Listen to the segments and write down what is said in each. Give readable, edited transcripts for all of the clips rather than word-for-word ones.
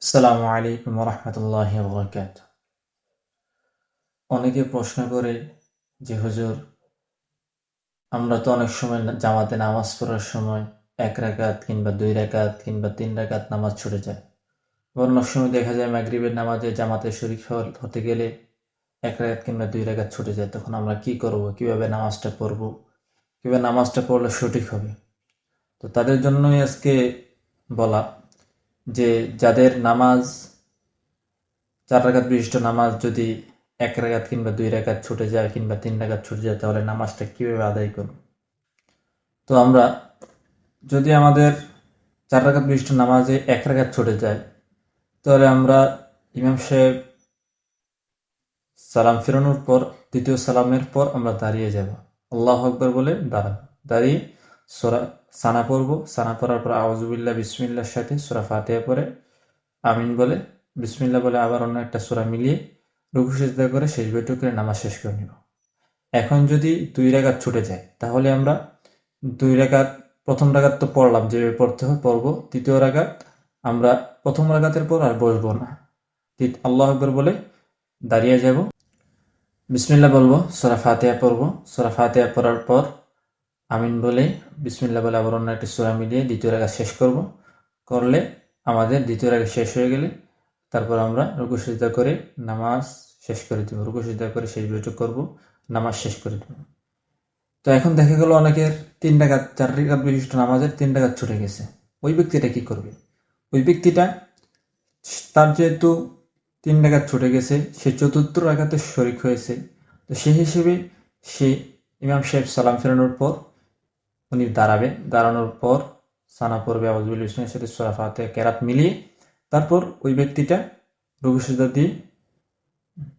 আসসালামু আলাইকুম রহমতুল্লাহি ওয়া বারাকাতুহু। অনেকে প্রশ্ন করে যে হুজুর, আমরা তো অনেক সময় জামাতে নামাজ পড়ার সময় 1 রাকাত কিংবা 2 রাকাত কিংবা 3 রাকাত নামাজ ছুটে যায়। অনেক সময় দেখা যায় মাগরিবের নামাজে জামাতে শরীক হতে গেলে 1 রাকাত কিংবা 2 রাকাত ছুটে যায়। তখন আমরা কি করব? কিভাবে নামাজটা পড়ব? কিভাবে নামাজটা পড়লে সঠিক হবে? তো তাদের জন্যই আজকে বলা যে যাদের নামাজ 4 রাকাত বিশিষ্ট নামাজ যদি 1 রাকাত কিংবা 2 রাকাত ছুটে যায় কিংবা 3 রাকাত ছুটে যায়, তাহলে নামাজটা কিভাবে আদায় করব? তো আমরা যদি আমাদের 4 রাকাত বিশিষ্ট নামাজে 1 রাকাত ছুটে যায়, তাহলে আমরা ইমাম সাহেব সালাম ফেরানোর পর দ্বিতীয় সালামের পর আমরা দাঁড়িয়ে যাব। আল্লাহু আকবার বলে দাঁড়াবো। দাঁড়িয়ে সানা পড়ব। সানা পড়ার পর আউযুবিল্লাহ বিসমিল্লাহর সাথে সূরা ফাতিহা পড়ে আমিন বলে বিসমিল্লাহ বলে আবার অন্য একটা সূরা মিলিয়ে রুকু সিজদা করে শেষ বৈঠকে নামাজ শেষ করে নিব। এখন যদি 2 রাকাত ছুটে যায়, তাহলে আমরা 2 রাকাত, প্রথম রাকাত তো পড়লাম, যেভাবে পড়তে হয় পড়বো। দ্বিতীয় রাকাত আমরা প্রথম রাকাতের পর আর বসবো না। আল্লাহু আকবার বলে দাঁড়িয়ে যাব, বিসমিল্লাহ বলবো, সূরা ফাতিহা পড়বো। সূরা ফাতিহা পড়ার পর আমিন বলে বিসমিল্লাহ বলে আবার অন্য একটা সূরা মিলিয়ে দ্বিতীয় রাকাত শেষ করব। করলে আমাদের দ্বিতীয় রাকাত শেষ হয়ে গেলে তারপর আমরা রুকু সিজদা করে নামাজ শেষ করে দেব। রুকু সিজদা করে শেষ বৈঠক করব, নামাজ শেষ করে দেব। তো এখন দেখা গেল অনেকের 3 রাকাত, 4 রাকাত বিশিষ্ট নামাজের 3 রাকাত ছুটে গেছে। ওই ব্যক্তিটা কি করবে? ওই ব্যক্তিটা, তার যেহেতু 3 রাকাত ছুটে গেছে, সে চতুর্থ রাকাতে শরিক হয়েছে। তো সেই হিসেবে সে ইমাম সাহেব সালাম ফেরানোর পর উনি দাঁড়াবে। দাঁড়ানোর পর সানা পড়বে, আউযুবিল্লাহি বিসমিল্লাহির সাথে সূরা ফাতিহা কেরাত মিলিয়ে তারপর ওই ব্যক্তিটা রুকু সিজদা দিয়ে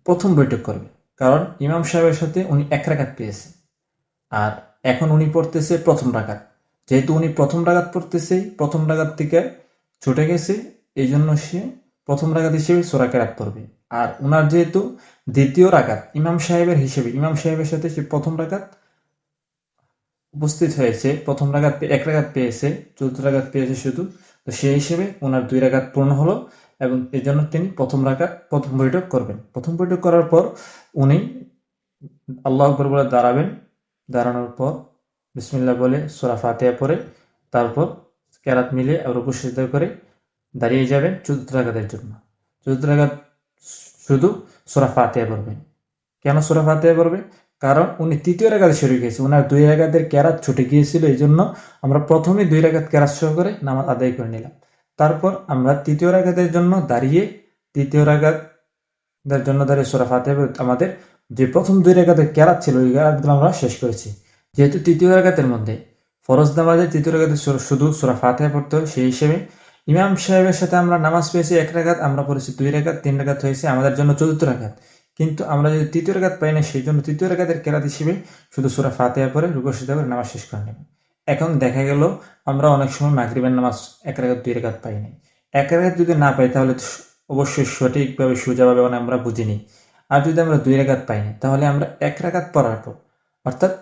প্রথম বৈঠক করবে। কারণ ইমাম সাহেবের সাথে উনি 1 রাকাত পেয়েছে, আর এখন উনি পড়তেছে প্রথম রাকাত। যেহেতু উনি প্রথম রাকাত পড়তেছে, প্রথম রাকাত থেকে ছুটে গেছে, এই জন্য সে প্রথম রাকাত হিসেবে সূরা কেরাত পড়বে। আর উনার যেহেতু দ্বিতীয় রাকাত ইমাম সাহেবের হিসেবে, ইমাম সাহেবের সাথে সে প্রথম রাকাত উপস্থিত হয়েছে, প্রথম রাকাত 1 রাকাত পেয়েছে, চতুর্থ রাকাত পেয়েছে শুধু। তো সেই হিসেবে ওনার 2 রাকাত পূর্ণ হলো এবং এই জন্য তিনি প্রথম রাকাত প্রথম বৈঠক করবেন। প্রথম বৈঠক করার পর উনি আল্লাহু আকবার বলে দাঁড়াবেন। দাঁড়ানোর পর বিসমিল্লাহ বলে সূরা ফাতিহা পড়ে তারপর কেরাত মিলে রুকু সিজদা করে দাঁড়িয়ে যাবেন চতুর্থ রাকাতের জন্য। চতুর্থ রাকাত শুধু সূরা ফাতিহা পড়বেন। কেন সূরা ফাতিহা পড়বে? কারণ উনি তৃতীয় রাকাতে শরিক হয়েছে, উনার 2 রাকাতের কেরাত ছুটে গিয়েছিল, এই জন্য আমরা প্রথমে 2 রাকাত কেরাত সহকারে নামাজ আদায় করে নিলাম। তারপর আমরা তৃতীয় রাকাতের জন্য দাঁড়িয়ে, তৃতীয় রাকাতের জন্য দাঁড়িয়ে সূরা ফাতিহা পড়ে আমাদের যে প্রথম 2 রাকাতের কেরাত ছিল, ওই কেরাতগুলো আমরা শেষ করেছি। যেহেতু তৃতীয় রাকাতের মধ্যে ফরজ নামাজে তৃতীয় রাকাতে শুধু সূরা ফাতিহা পড়তে হয়, সেই হিসেবে ইমাম সাহেবের সাথে আমরা নামাজ পেয়েছি 1 রাকাত, আমরা পড়েছি 2 রাকাত, 3 রাকাত হয়েছে আমাদের জন্য চতুর্থ রাকাত। কিন্তু আমরা যদি তৃতীয় রাকাত পাই না, সেই জন্য তৃতীয় রাকাতের কেরাত হিসেবে শুধু সূরা ফাতিহা পড়ে রুকু সিজদা করে নামাজ শেষ করে নেব। এখন দেখা গেল আমরা অনেক সময় মাগরিবের নামাজ 1 রাকাত 2 রাকাত পাই নাই। 1 রাকাত যদি না পাই, তাহলে অবশ্যই সঠিকভাবে সোজাভাবে মানে আমরা বুঝিনি। আর যদি আমরা 2 রাকাত পাই না, তাহলে আমরা 1 রাকাত পড়ার পর, অর্থাৎ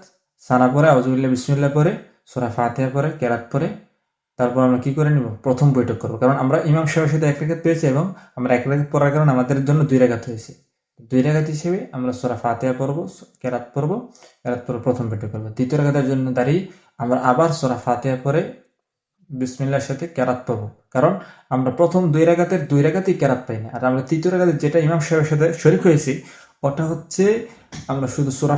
সানা পরে আউযুবিল্লাহ বিসমিল্লাহ পরে সূরা ফাতিহা পরে কেরাত পরে তারপর আমরা কি করে নিব? প্রথম বৈঠক করব। কারণ আমরা ইমাম সাহেবের সাথে 1 রাকাত পেয়েছি এবং আমরা 1 রাকাত পড়ার কারণে আমাদের জন্য 2 রাকাত হয়েছে। 2 রাকাত হিসেবে আমরা সূরা ফাতিহা পড়ব, কেরাত পড়ব, কেরাত পরে প্রথম বৈঠক করব। দ্বিতীয় রাকাতের জন্য দাঁড়িয়ে আমরা আবার সূরা ফাতিহা পরে বিসমিল্লাহর সাথে কেরাত পড়ব। কারণ আমরা প্রথম 2 রাকাতের 2 রাকাতই কেরাত পাই না। আর আমরা তৃতীয় রাকাতে যেটা ইমাম সাহেবের সাথে শরিক হয়েছি, ওটা হচ্ছে আমরা শুধু সূরা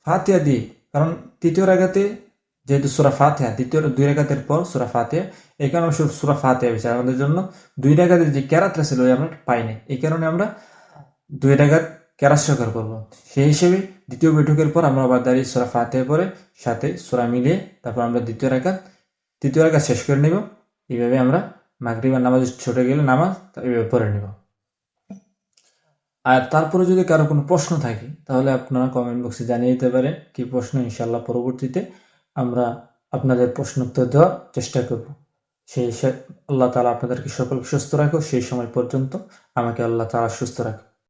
ফাতিহা দিয়ে। কারণ তৃতীয় রাকাতে যেহেতু সূরা ফাতিহা, দ্বিতীয় 2 রাকাতের পর সূরা ফাতিহা, এই কারণে শুধু সূরা ফাতিহা হয়েছে। আমাদের জন্য 2 রাকাতের যে কেরাতটা ছিল, ওই আমরা পাই নাই। এই কারণে আমরা 2 রাকাত কেরাত সহকারে করবো। সেই হিসেবে দ্বিতীয় বৈঠকের পর আমরা আবার দাঁড়িয়ে সূরা ফাতিহা পরে সাথে সূরা মিলিয়ে তারপর আমরা তৃতীয় রাকাত শেষ করে নিব। এইভাবে আমরা মাগরিবের নামাজ ছুটে গেলে নামাজ এইভাবে পড়ে নিব। আর তারপরে যদি কারো কোনো প্রশ্ন থাকে, তাহলে আপনারা কমেন্ট বক্সে জানিয়ে দিতে পারেন কি প্রশ্ন। ইনশাআল্লাহ পরবর্তীতে আমরা আপনাদের প্রশ্ন উত্তর দেওয়ার চেষ্টা করব। আল্লাহ তাআলা আপনাদেরকে সকলকে সুস্থ রাখুক। সেই সময় পর্যন্ত আমাকে আল্লাহ তাআলা সুস্থ রাখুক।